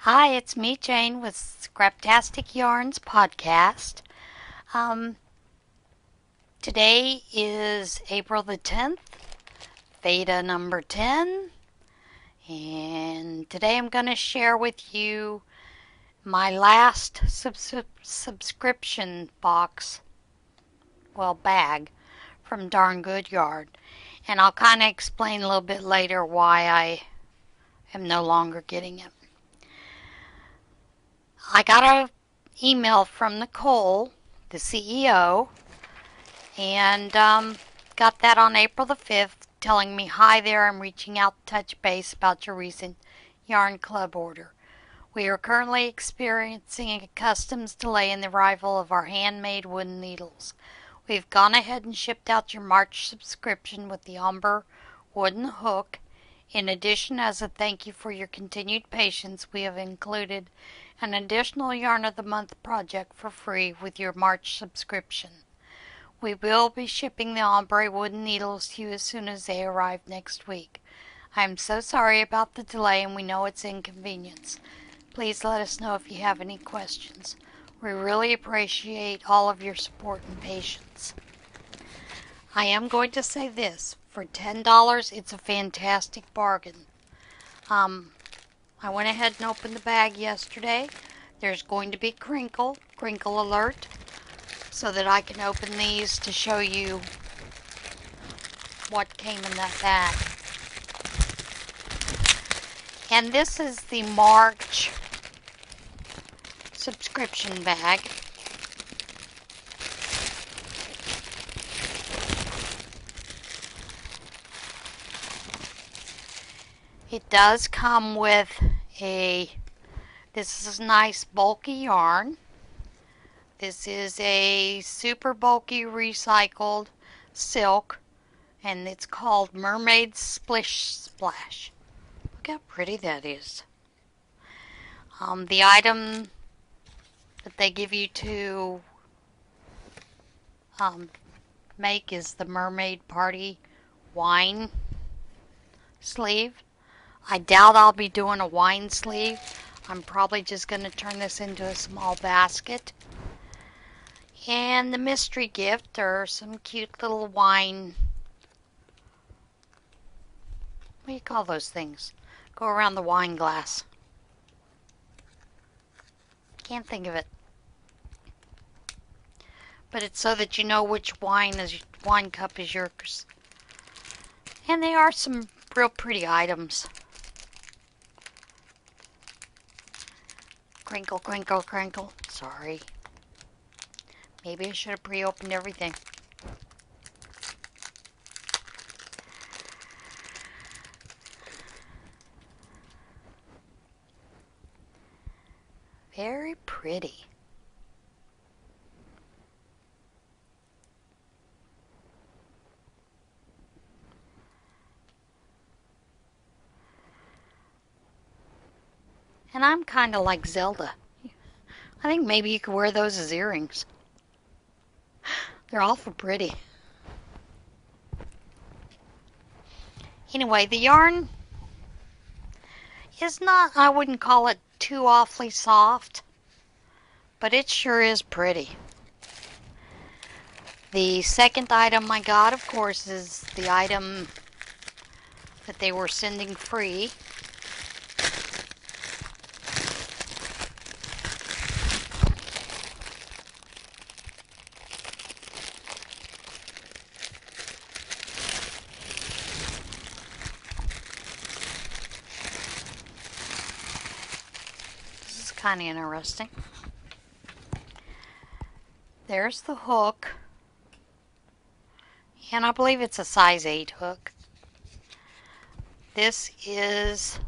Hi, it's me, Jane, with Scraptastic Yarns podcast. Um, Today is April the 10th, VEDA number 10, and today I'm going to share with you my last subscription box, bag, from Darn Good Yard. And I'll kind of explain a little bit later why I am no longer getting it. I got an email from Nicole, the CEO, and got that on April the 5th, telling me, "Hi there, I'm reaching out to touch base about your recent Yarn Club order. We are currently experiencing a customs delay in the arrival of our handmade wooden needles. We've gone ahead and shipped out your March subscription with the umber wooden hook. In addition, as a thank you for your continued patience, we have included an additional Yarn of the Month project for free with your March subscription. We will be shipping the ombre wooden needles to you as soon as they arrive next week. I am so sorry about the delay, and we know it's inconvenience. Please let us know if you have any questions. We really appreciate all of your support and patience." I am going to say this. For $10, it's a fantastic bargain. I went ahead and opened the bag yesterday. There's going to be crinkle alert, so that I can open these to show you what came in that bag. And this is the March subscription bag. It does come with this is a nice bulky yarn. This is a super bulky recycled silk, and it's called Mermaid Splish Splash. Look how pretty that is. The item that they give you to make is the Mermaid Party wine sleeve. I doubt I'll be doing a wine sleeve. I'm probably just going to turn this into a small basket. And the mystery gift are some cute little wine. What do you call those things? Go around the wine glass. Can't think of it. But it's so that you know which wine cup is yours. And they are some real pretty items. Crinkle, crinkle, crinkle. Sorry. Maybe I should have pre-opened everything. Very pretty. And I'm kind of like Zelda. I think maybe you could wear those as earrings. They're awful pretty. Anyway, the yarn is not, I wouldn't call it too awfully soft, but it sure is pretty. The second item I got, of course, is the item that they were sending free. Kind of interesting. There's the hook, and I believe it's a size 8 hook. This is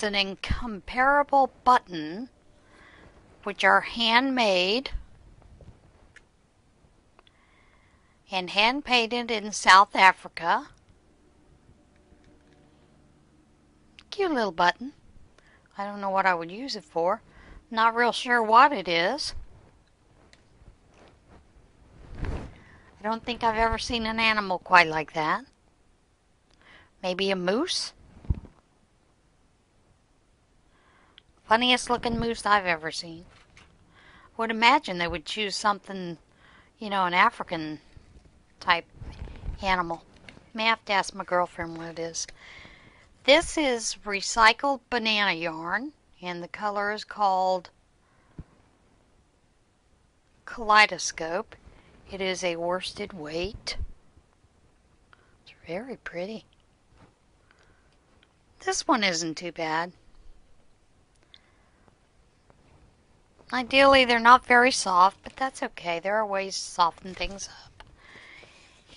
an incomparable button, which are handmade and hand painted in South Africa. Cute little button. I don't know what I would use it for. Not real sure what it is. I don't think I've ever seen an animal quite like that. Maybe a moose? Funniest looking moose I've ever seen. Would imagine they would choose something, an African type animal. May have to ask my girlfriend what it is. This is recycled banana yarn, and the color is called Kaleidoscope. It is a worsted weight. It's very pretty. This one isn't too bad. Ideally, they're not very soft, but that's okay. There are ways to soften things up.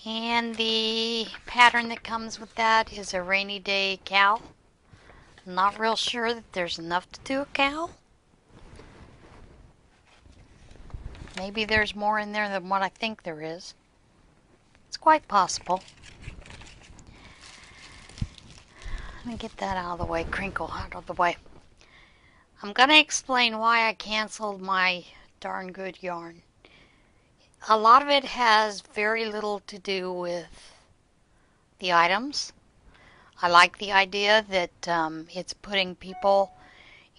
And the pattern that comes with that is a rainy day cow. I'm not real sure that there's enough to do a cow. Maybe there's more in there than what I think there is. It's quite possible. Let me get that out of the way, crinkle out of the way. I'm going to explain why I canceled my darn good yarn. A lot of it has very little to do with the items. I like the idea that it's putting people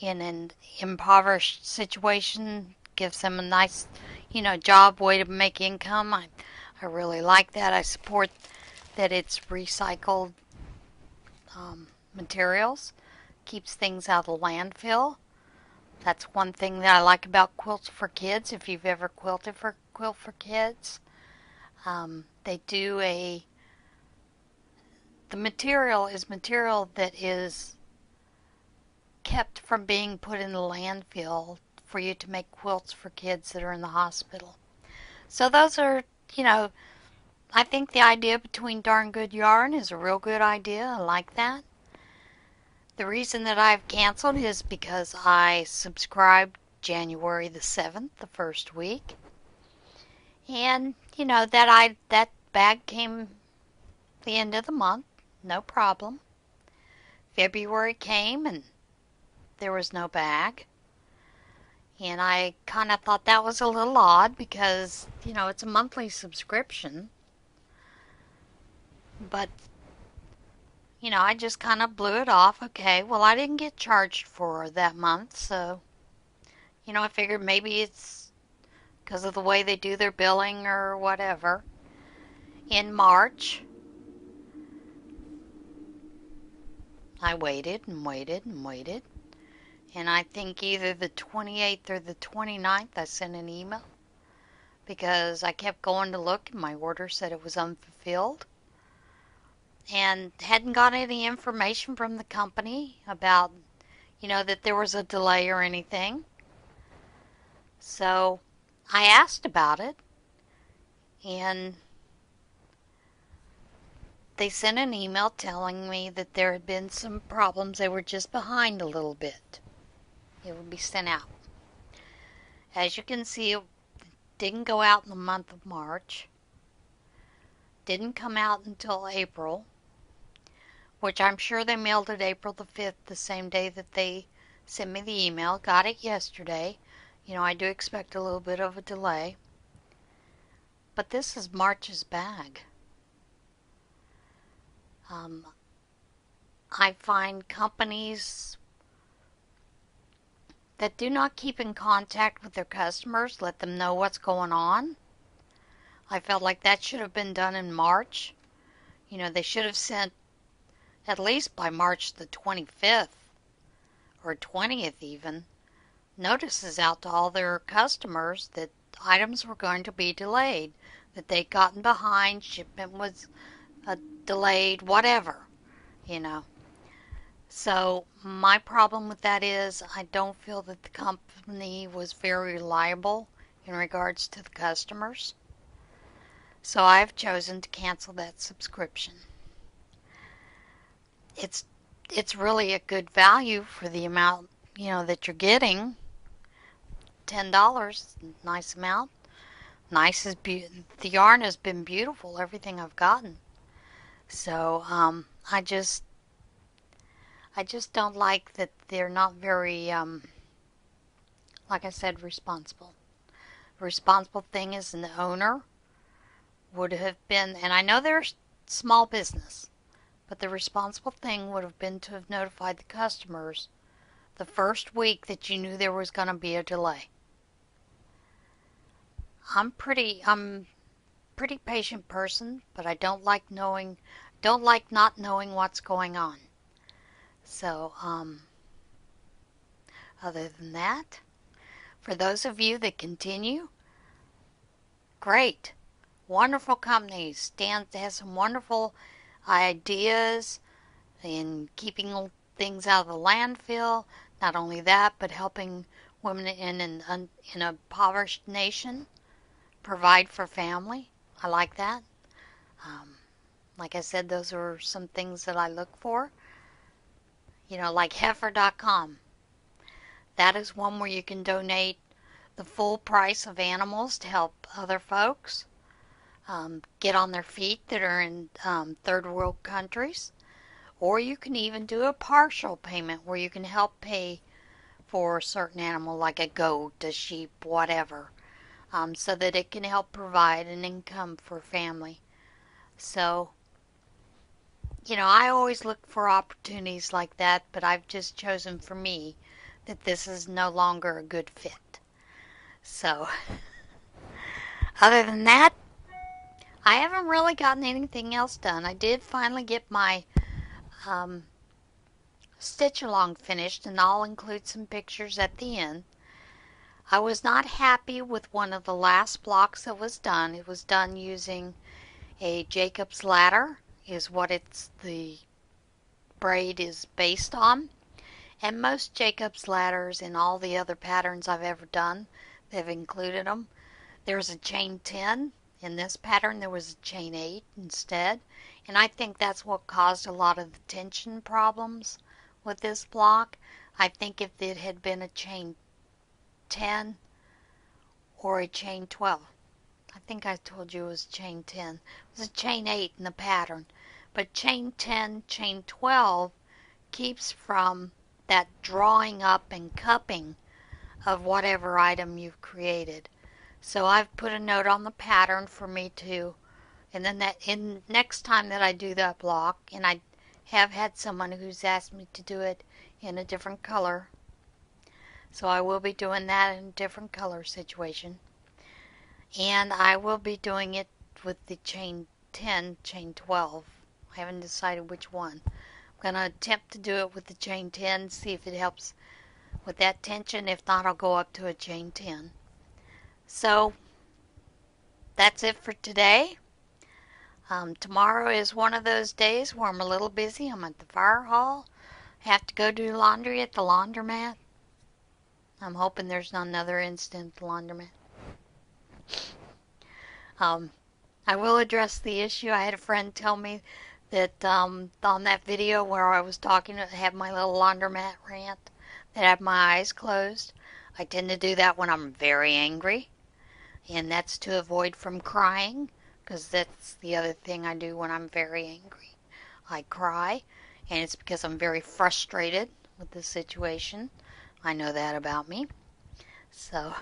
in an impoverished situation, gives them a nice, job, way to make income. I really like that. I support that it's recycled materials, keeps things out of the landfill. That's one thing that I like about Quilts for Kids. If you've ever quilted for Quilt for Kids, they do the material is material that is kept from being put in the landfill for you to make quilts for kids that are in the hospital. So those are, I think the idea between darn good yarn is a real good idea. I like that. The reason that I've canceled is because I subscribed January the 7th, the first week. And, that bag came the end of the month, no problem. February came and there was no bag. And I kind of thought that was a little odd because, it's a monthly subscription. But I just kind of blew it off. Okay, well, I didn't get charged for that month, so, I figured maybe it's because of the way they do their billing or whatever. In March, I waited and waited and waited. And I think either the 28th or the 29th, I sent an email because I kept going to look and my order said it was unfulfilled. And hadn't got any information from the company about, that there was a delay or anything. So I asked about it, and they sent an email telling me that there had been some problems. They were just behind a little bit. It would be sent out. As you can see, it didn't go out in the month of March. Didn't come out until April, which I'm sure they mailed it April the 5th, the same day that they sent me the email. Got it yesterday. I do expect a little bit of a delay. But this is March's bag. I find companies that do not keep in contact with their customers, let them know what's going on. I felt like that should have been done in March. They should have sent, at least by March the 25th, or 20th even, notices out to all their customers that items were going to be delayed, that they'd gotten behind, shipment was delayed, whatever, So my problem with that is I don't feel that the company was very reliable in regards to the customers. So I've chosen to cancel that subscription. It's really a good value for the amount, that you're getting. $10, nice amount. Nice as the yarn has been beautiful, everything I've gotten. So I just don't like that they're not very like I said, responsible. The responsible thing is the owner would have been, and I know they're small business, but the responsible thing would have been to have notified the customers the first week that you knew there was going to be a delay. I'm pretty patient person, but I don't like not knowing what's going on. So, other than that, for those of you that continue, great. Wonderful company. Has some wonderful ideas in keeping things out of the landfill. Not only that, but helping women in an impoverished nation provide for family. I like that. Like I said, those are some things that I look for. You know, like heifer.com. That is one where you can donate the full price of animals to help other folks get on their feet that are in third world countries. Or you can even do a partial payment where you can help pay for a certain animal like a goat, a sheep, whatever, so that it can help provide an income for family. So, you know, I always look for opportunities like that, but I've just chosen for me that this is no longer a good fit. So, other than that, I haven't really gotten anything else done. I did finally get my stitch along finished, and I'll include some pictures at the end. I was not happy with one of the last blocks that was done. It was done using a Jacob's ladder, is what the braid is based on. And most Jacob's ladders in all the other patterns I've ever done, they've included them. There's a chain 10. In this pattern there was a chain 8 instead. And I think that's what caused a lot of the tension problems with this block. I think if it had been a chain 10 or a chain 12. I think I told you it was chain 10. It was a chain 8 in the pattern. But chain 10, chain 12 keeps from that drawing up and cupping of whatever item you've created. So I've put a note on the pattern for me to, and then next time that I do that block, and I have had someone who's asked me to do it in a different color. So I will be doing that in a different color situation. And I will be doing it with the chain 10, chain 12. I haven't decided which one. I'm going to attempt to do it with the chain 10, see if it helps with that tension. If not, I'll go up to a chain 10. So that's it for today. Tomorrow is one of those days where I'm a little busy. I'm at the fire hall. I have to go do laundry at the laundromat. I'm hoping there's not another incident at the laundromat. I will address the issue. I had a friend tell me that on that video where I was talking, I had my little laundromat rant, that I had my eyes closed. I tend to do that when I'm very angry, and that's to avoid from crying, because that's the other thing I do when I'm very angry. I cry, and it's because I'm very frustrated with the situation. I know that about me. So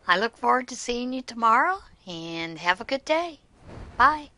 I look forward to seeing you tomorrow, and have a good day. Bye.